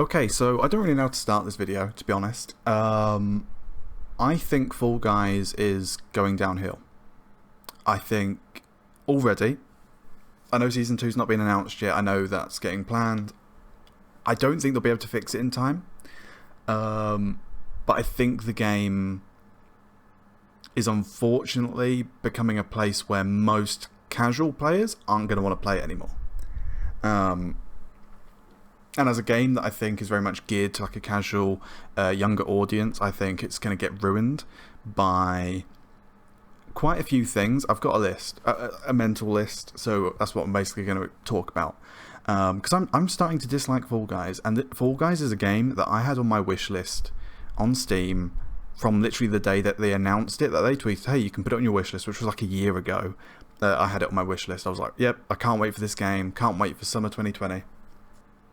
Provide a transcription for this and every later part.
Okay, so I don't really know how to start this video, to be honest. I think Fall Guys is going downhill. I think already. I know Season 2's not been announced yet. I know that's getting planned. I don't think they'll be able to fix it in time. But I think the game is unfortunately becoming a place where most casual players aren't going to want to play it anymore. And as a game that I think is very much geared to like a casual, younger audience, I think it's going to get ruined by quite a few things. I've got a list, a mental list, so that's what I'm basically going to talk about. Because I'm starting to dislike Fall Guys, and Fall Guys is a game that I had on my wish list on Steam from literally the day that they announced it, that they tweeted, hey, you can put it on your wish list, which was like a year ago. I had it on my wish list. I was like, yep, I can't wait for this game, can't wait for summer 2020.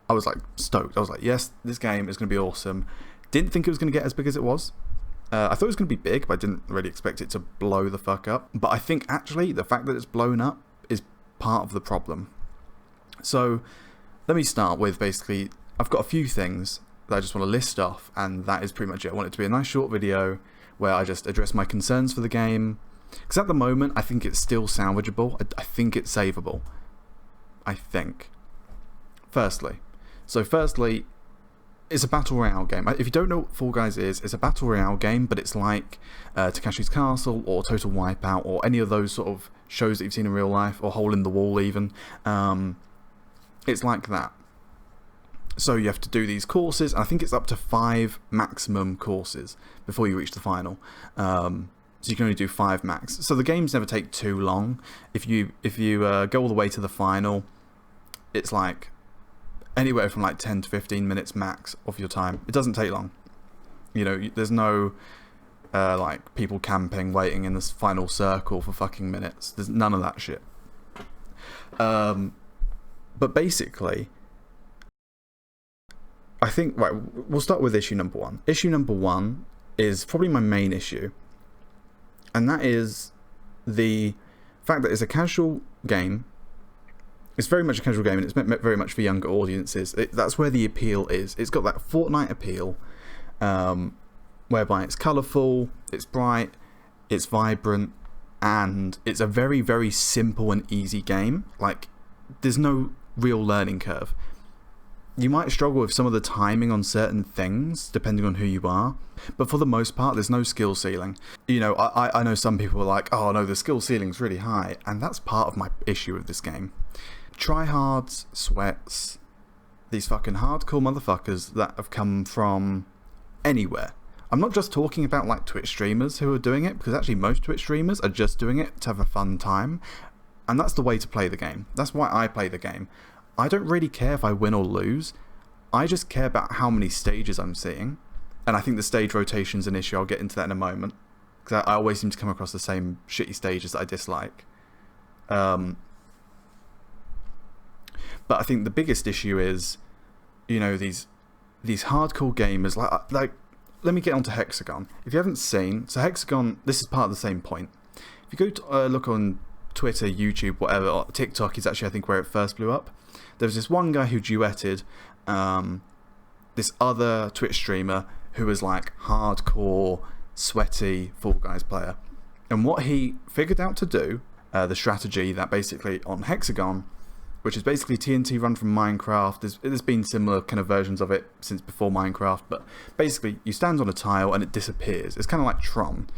I was like stoked. I was like, yes, this game is going to be awesome. Didn't think it was going to get as big as it was. I thought it was going to be big, but I didn't really expect it to blow the fuck up. But I think actually the fact that it's blown up is part of the problem. So let me start with basically, I've got a few things that I just want to list off, and that is pretty much it. I want it to be a nice short video where I just address my concerns for the game. Because at the moment, I think it's still salvageable. I think it's savable. I think. Firstly, it's a Battle Royale game. If you don't know what Fall Guys is, it's a Battle Royale game, but it's like Takeshi's Castle or Total Wipeout or any of those sort of shows that you've seen in real life, or Hole in the Wall even. It's like that. So you have to do these courses, and I think it's up to 5 maximum courses before you reach the final. So you can only do 5 max. So the games never take too long. If you go all the way to the final, it's like anywhere from like 10 to 15 minutes max of your time. It doesn't take long. You know, there's no like people camping, waiting in this final circle for fucking minutes. There's none of that shit. But basically, I think, right, we'll start with issue number 1. Issue number 1 is probably my main issue, and that is the fact that it's a casual game. It's very much a casual game, and it's meant very much for younger audiences. That's where the appeal is. It's got that Fortnite appeal, whereby it's colourful, it's bright, it's vibrant, and it's a very, very simple and easy game. Like, there's no real learning curve. You might struggle with some of the timing on certain things, depending on who you are, but for the most part, there's no skill ceiling. You know, I know some people are like, oh no, the skill ceiling's really high, and that's part of my issue with this game. Tryhards, sweats, these fucking hardcore motherfuckers that have come from anywhere. I'm not just talking about like Twitch streamers who are doing it, because actually most Twitch streamers are just doing it to have a fun time, and that's the way to play the game. That's why I play the game. I don't really care if I win or lose. I just care about how many stages I'm seeing, and I think the stage rotation's an issue. I'll get into that in a moment, because I always seem to come across the same shitty stages that I dislike. But I think the biggest issue is, you know, these hardcore gamers. Like, let me get onto Hexagon. If you haven't seen, so Hexagon, this is part of the same point. If you go to, look on Twitter, YouTube, whatever, or TikTok is actually, I think, where it first blew up. There was this one guy who duetted this other Twitch streamer who was like hardcore, sweaty Fall Guys player. And what he figured out to do, the strategy that basically on Hexagon, which is basically TNT run from Minecraft. There's been similar kind of versions of it since before Minecraft, but basically you stand on a tile and it disappears. It's kind of like Tron,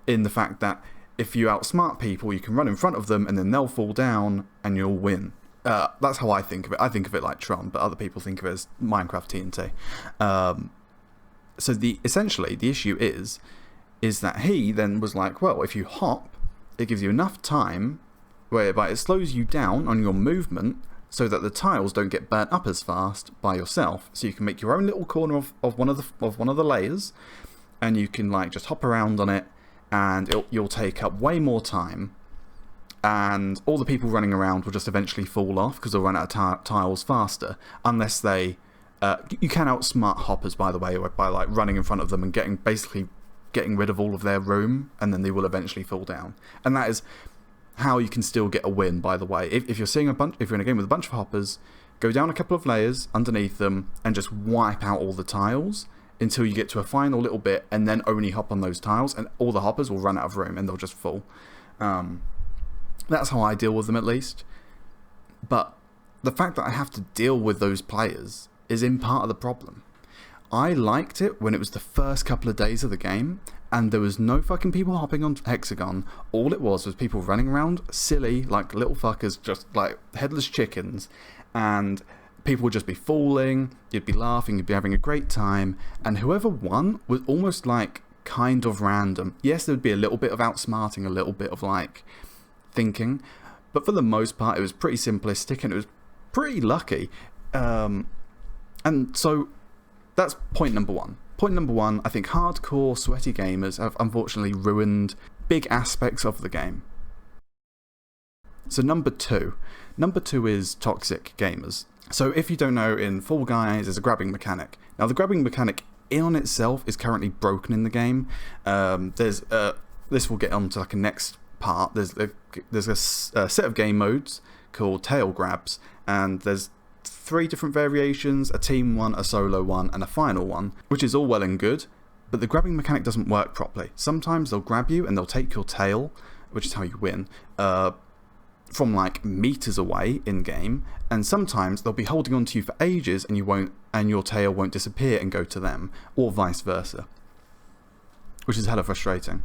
in the fact that if you outsmart people, you can run in front of them and then they'll fall down and you'll win. That's how I think of it. I think of it like Tron, but other people think of it as Minecraft TNT. So essentially the issue is that he then was like, well, if you hop, it gives you enough time whereby it slows you down on your movement so that the tiles don't get burnt up as fast by yourself. So you can make your own little corner of one of the layers, and you can like just hop around on it, and you'll take up way more time, and all the people running around will just eventually fall off because they'll run out of tiles faster, unless they you can outsmart hoppers, by the way, by like running in front of them and basically getting rid of all of their room, and then they will eventually fall down. And that is how you can still get a win, by the way. If you're seeing if you're in a game with a bunch of hoppers, go down a couple of layers underneath them, and just wipe out all the tiles until you get to a final little bit, and then only hop on those tiles, and all the hoppers will run out of room and they'll just fall. That's how I deal with them, at least. But the fact that I have to deal with those players is in part of the problem. I liked it when it was the first couple of days of the game, and there was no fucking people hopping on Hexagon. All it was people running around silly, like little fuckers, just like headless chickens, and people would just be falling, you'd be laughing, you'd be having a great time, and whoever won was almost like kind of random. Yes, there would be a little bit of outsmarting, a little bit of like thinking, but for the most part it was pretty simplistic and it was pretty lucky. And so that's point number one. Point number one, I think hardcore sweaty gamers have unfortunately ruined big aspects of the game. So number two is toxic gamers. So if you don't know, in Fall Guys there's a grabbing mechanic. Now the grabbing mechanic in on itself is currently broken in the game. This will get on to like a next part. There's a set of game modes called tail grabs, and there's 3 different variations: a team one, a solo one, and a final one, which is all well and good, but the grabbing mechanic doesn't work properly. Sometimes they'll grab you and they'll take your tail, which is how you win, from like meters away in game, and sometimes they'll be holding on to you for ages and your tail won't disappear and go to them, or vice versa, which is hella frustrating.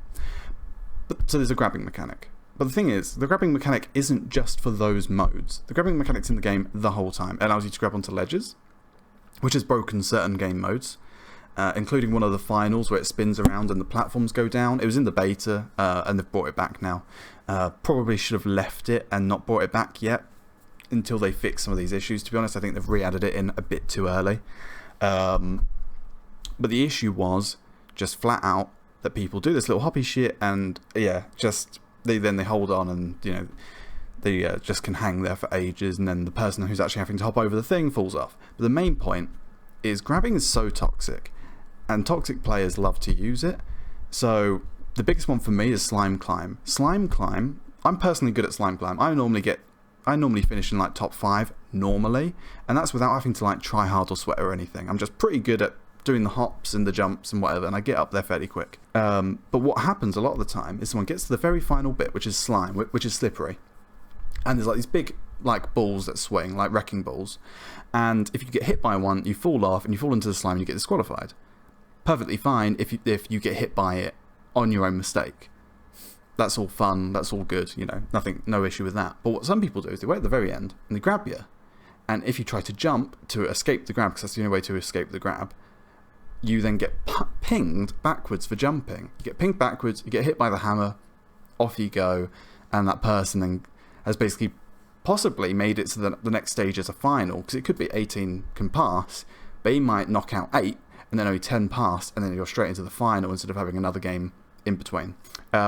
So there's a grabbing mechanic. But the thing is, the grabbing mechanic isn't just for those modes. The grabbing mechanic's in the game the whole time. It allows you to grab onto ledges, which has broken certain game modes, including one of the finals where it spins around and the platforms go down. It was in the beta, and they've brought it back now. Probably should have left it and not brought it back yet until they fix some of these issues. To be honest, I think they've re-added it in a bit too early. But the issue was just flat out that people do this little hoppy shit, and yeah, just they hold on, and they just can hang there for ages, and then the person who's actually having to hop over the thing falls off. But the main point is grabbing is so toxic, and toxic players love to use it. So the biggest one for me is Slime Climb. Slime Climb, I'm personally good at Slime Climb. I normally finish in like top 5 normally, and that's without having to like try hard or sweat or anything. I'm just pretty good at doing the hops and the jumps and whatever, and I get up there fairly quick. But what happens a lot of the time is someone gets to the very final bit, which is slime, which is slippery, and there's like these big like balls that swing, like wrecking balls, and if you get hit by one, you fall off and you fall into the slime and you get disqualified. Perfectly fine if you get hit by it on your own mistake. That's all fun, that's all good, no issue with that. But what some people do is they wait at the very end and they grab you, and if you try to jump to escape the grab, because that's the only way to escape the grab, you then get pinged backwards for jumping. You get pinged backwards, you get hit by the hammer, off you go, and that person then has basically possibly made it so that the next stage is a final, because it could be 18 can pass, but he might knock out 8, and then only 10 pass, and then you're straight into the final instead of having another game in between.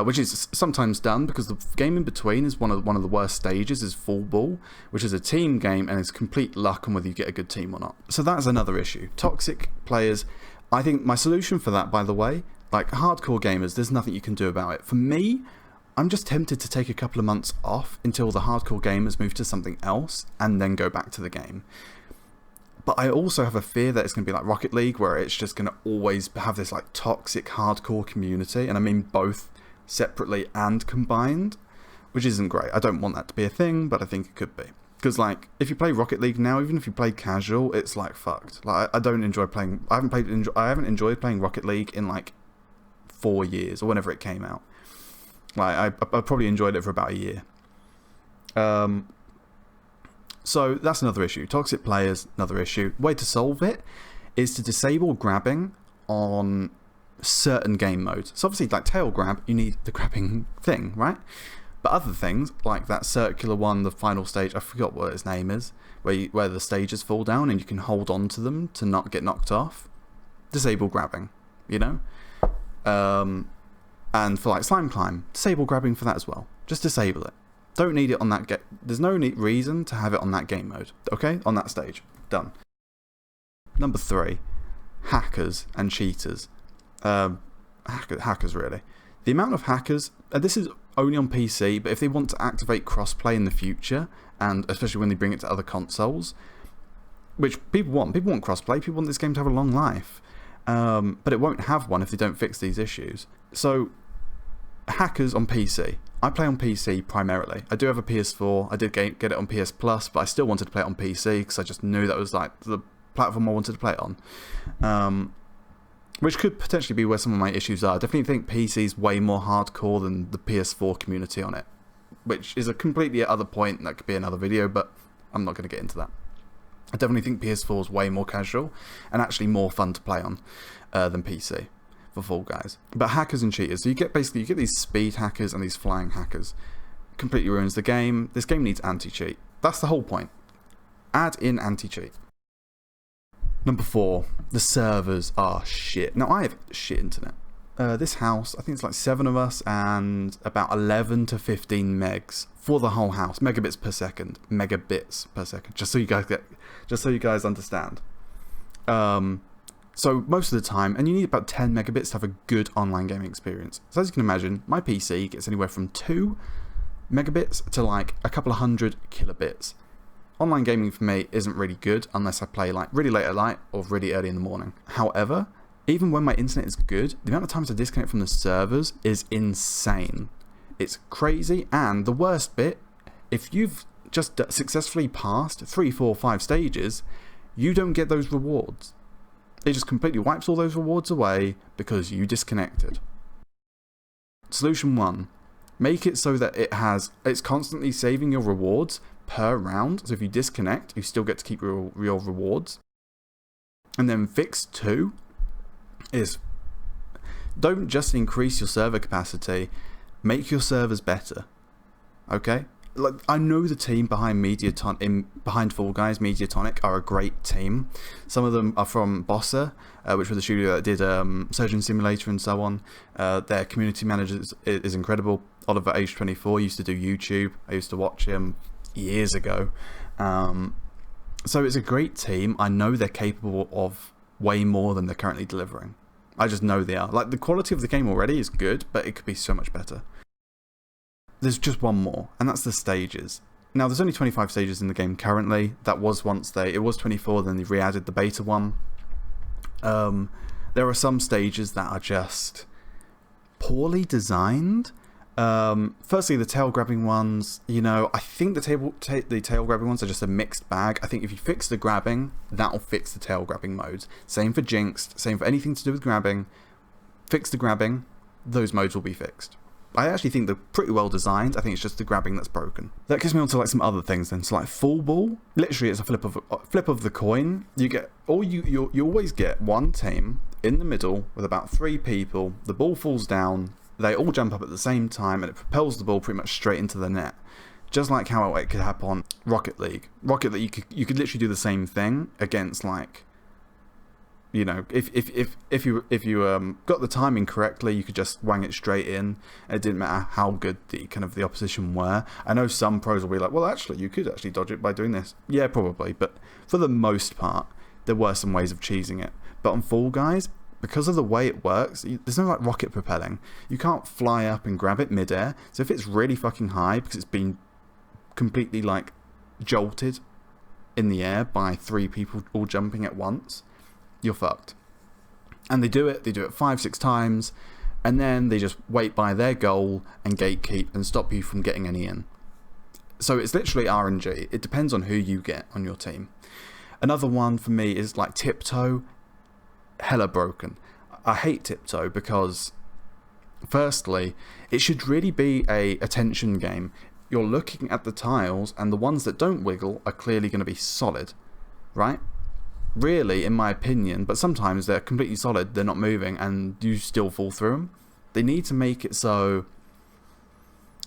Which is sometimes done because the game in between is one of the worst stages, is Fall Ball, which is a team game and it's complete luck on whether you get a good team or not. So that's another issue. Toxic players. I think my solution for that, by the way, like hardcore gamers, there's nothing you can do about it. For me, I'm just tempted to take a couple of months off until the hardcore gamers move to something else and then go back to the game. But I also have a fear that it's going to be like Rocket League, where it's just going to always have this like toxic hardcore community, and I mean both separately and combined, which isn't great. I don't want that to be a thing, but I think it could be. Because like, if you play Rocket League now, even if you play casual, it's like fucked. Like, I don't enjoy playing. I haven't enjoyed playing Rocket League in like 4 years or whenever it came out. Like, I probably enjoyed it for about a year. So that's another issue. Toxic players, another issue. Way to solve it is to disable grabbing on certain game modes. So obviously, like tail grab, you need the grabbing thing, right? But other things, like that circular one, the final stage, I forgot what its name is, where the stages fall down and you can hold on to them to not get knocked off. Disable grabbing, And for like Slime Climb, disable grabbing for that as well. Just disable it. Don't need it on that there's no reason to have it on that game mode, okay? On that stage. Done. Number 3, hackers and cheaters. Hackers, really. The amount of hackers, this is only on PC, but if they want to activate crossplay in the future, and especially when they bring it to other consoles, which people want. People want crossplay. People want this game to have a long life. But it won't have one if they don't fix these issues. So, hackers on PC. I play on PC primarily. I do have a PS4. I did get it on PS Plus, but I still wanted to play it on PC because I just knew that was like the platform I wanted to play it on. Which could potentially be where some of my issues are. I definitely think PC is way more hardcore than the PS4 community on it, which is a completely other point. That could be another video, but I'm not going to get into that. I definitely think PS4 is way more casual and actually more fun to play on than PC for Fall Guys. But hackers and cheaters, so you get these speed hackers and these flying hackers. Completely ruins the game. This game needs anti-cheat. That's the whole point. Add in anti-cheat. Number 4, the servers are shit. Now, I have shit internet. This house, I think it's like 7 of us and about 11 to 15 megs for the whole house. Megabits per second. Megabits per second. Just so you guys understand. So most of the time, and you need about 10 megabits to have a good online gaming experience. So as you can imagine, my PC gets anywhere from 2 megabits to like a couple of hundred kilobits. Online gaming for me isn't really good unless I play like really late at night or really early in the morning. However, even when my internet is good, the amount of times I disconnect from the servers is insane. It's crazy, and the worst bit, if you've just successfully passed 3, 4, 5 stages, you don't get those rewards. It just completely wipes all those rewards away because you disconnected. Solution 1. Make it so that it's constantly saving your rewards per round. So if you disconnect, you still get to keep your rewards. And then fix 2 is don't just increase your server capacity, make your servers better. Okay? Like, I know the team behind behind Fall Guys, Mediatonic, are a great team. Some of them are from Bossa, which was the studio that did Surgeon Simulator and so on. Their community manager is incredible. Oliver, age 24, used to do YouTube. I used to watch him years ago. So it's a great team. I know they're capable of way more than they're currently delivering. I just know they are. Like, the quality of the game already is good, but it could be so much better. There's just one more, and that's the stages. Now, there's only 25 stages in the game currently. That was it was 24, then they re-added the beta one. There are some stages that are just poorly designed. Firstly, the tail grabbing ones, I think the tail grabbing ones are just a mixed bag. I think if you fix the grabbing, that'll fix the tail grabbing modes. Same for Jinxed, same for anything to do with grabbing. Fix the grabbing, those modes will be fixed. I actually think they're pretty well designed. I think it's just the grabbing that's broken. That gets me on to like some other things then. So like Fall Ball, literally it's a flip of the coin. You always get one team in the middle with about 3 people. The ball falls down. They all jump up at the same time, and it propels the ball pretty much straight into the net. Just like how it could happen on Rocket League. Rocket League, you could literally do the same thing against, like, if you got the timing correctly, you could just wang it straight in. It didn't matter how good the opposition were. I know some pros will be like, well, actually, you could actually dodge it by doing this. Yeah, probably, but for the most part, there were some ways of cheesing it. But on Fall Guys, because of the way it works, there's no like rocket propelling. You can't fly up and grab it midair. So if it's really fucking high because it's been completely like jolted in the air by 3 people all jumping at once, you're fucked. And they do it 5, 6 times, and then they just wait by their goal and gatekeep and stop you from getting any in. So it's literally RNG. It depends on who you get on your team. Another one for me is like Tiptoe. Hella broken. I hate Tiptoe because, firstly, it should really be a attention game. You're looking at the tiles, and the ones that don't wiggle are clearly going to be solid, right? Really, in my opinion, but sometimes they're completely solid, they're not moving, and you still fall through them. They need to make it so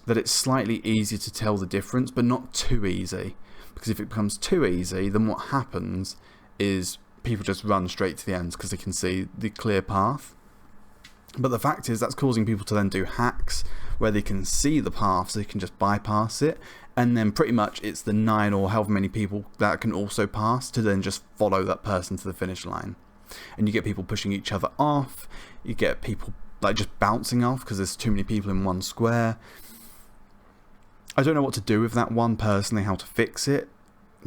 that it's slightly easier to tell the difference, but not too easy. Because if it becomes too easy, then what happens is people just run straight to the ends because they can see the clear path. But the fact is, that's causing people to then do hacks where they can see the path, so they can just bypass it, and then pretty much it's the 9 or however many people that can also pass to then just follow that person to the finish line. And you get people pushing each other off, you get people like just bouncing off because there's too many people in one square. I don't know what to do with that one personally, how to fix it.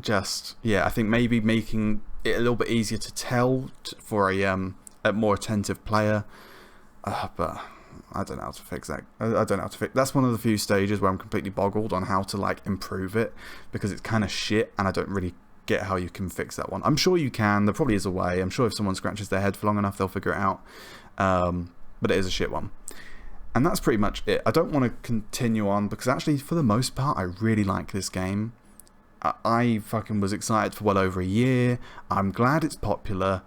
just, yeah, I think maybe making it a little bit easier to tell for a more attentive player. But I don't know how to fix that. I don't know how to fix. That's one of the few stages where I'm completely boggled on how to like improve it, because it's kind of shit, and I don't really get how you can fix that one. I'm sure you can. There probably is a way. I'm sure if someone scratches their head for long enough, they'll figure it out. But it is a shit one. And that's pretty much it. I don't want to continue on because actually, for the most part, I really like this game. I fucking was excited for well over a year. I'm glad it's popular,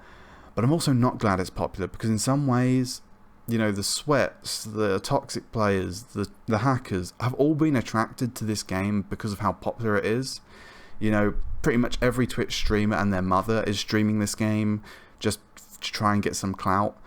but I'm also not glad it's popular because in some ways, you know, the sweats, the toxic players, the hackers have all been attracted to this game because of how popular it is. You know, pretty much every Twitch streamer and their mother is streaming this game just to try and get some clout.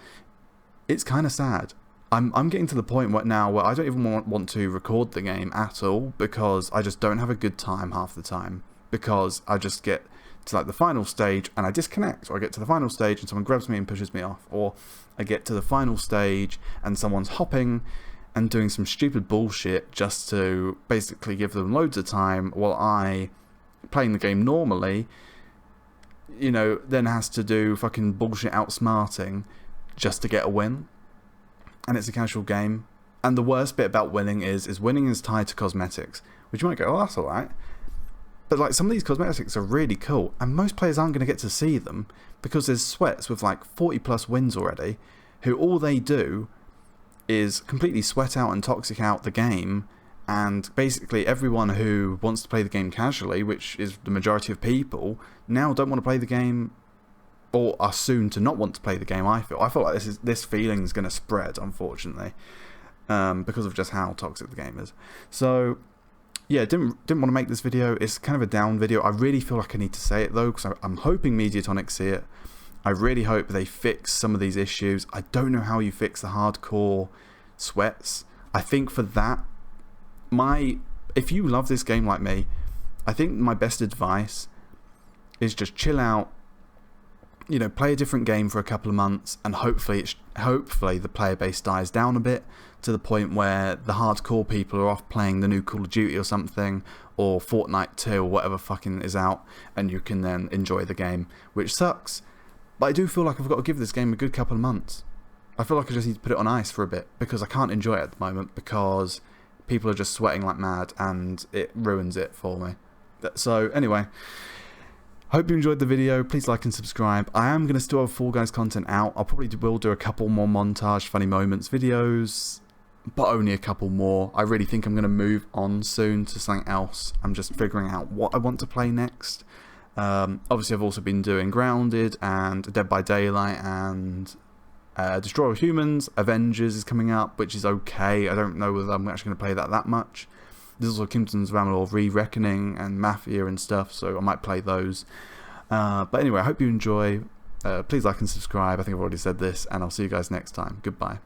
It's kind of sad. I'm getting to the point right now where I don't even want to record the game at all because I just don't have a good time half the time, because I just get to like the final stage and I disconnect, or I get to the final stage and someone grabs me and pushes me off, or I get to the final stage and someone's hopping and doing some stupid bullshit just to basically give them loads of time while I, playing the game normally, you know, then has to do fucking bullshit outsmarting just to get a win. And it's a casual game. And the worst bit about winning is winning is tied to cosmetics, which you might go, oh, that's alright. But like, some of these cosmetics are really cool, and most players aren't going to get to see them because there's sweats with like 40 plus wins already, who all they do is completely sweat out and toxic out the game. And basically everyone who wants to play the game casually, which is the majority of people, now don't want to play the game, or are soon to not want to play the game. I feel like this feeling is going to spread, unfortunately, because of just how toxic the game is. So yeah, didn't want to make this video. It's kind of a down video. I really feel like I need to say it though, because I'm hoping Mediatonic see it. I really hope they fix some of these issues. I don't know how you fix the hardcore sweats. I think for that, if you love this game like me, I think my best advice is just chill out. You know, play a different game for a couple of months, and hopefully the player base dies down a bit to the point where the hardcore people are off playing the new Call of Duty or something, or Fortnite 2 or whatever fucking is out, and you can then enjoy the game, which sucks. But I do feel like I've got to give this game a good couple of months. I feel like I just need to put it on ice for a bit because I can't enjoy it at the moment because people are just sweating like mad and it ruins it for me. So anyway, hope you enjoyed the video. Please like and subscribe. I am going to still have Fall Guys content out. I probably will do a couple more montage funny moments videos, but only a couple more. I really think I'm going to move on soon to something else. I'm just figuring out what I want to play next. Obviously I've also been doing Grounded and Dead by Daylight and Destroy All Humans. Avengers is coming up, which is okay. I don't know whether I'm actually going to play that much. There's also Kingdoms of Amalur Re-Reckoning and Mafia and stuff, so I might play those. But anyway, I hope you enjoy. Please like and subscribe. I think I've already said this, and I'll see you guys next time. Goodbye.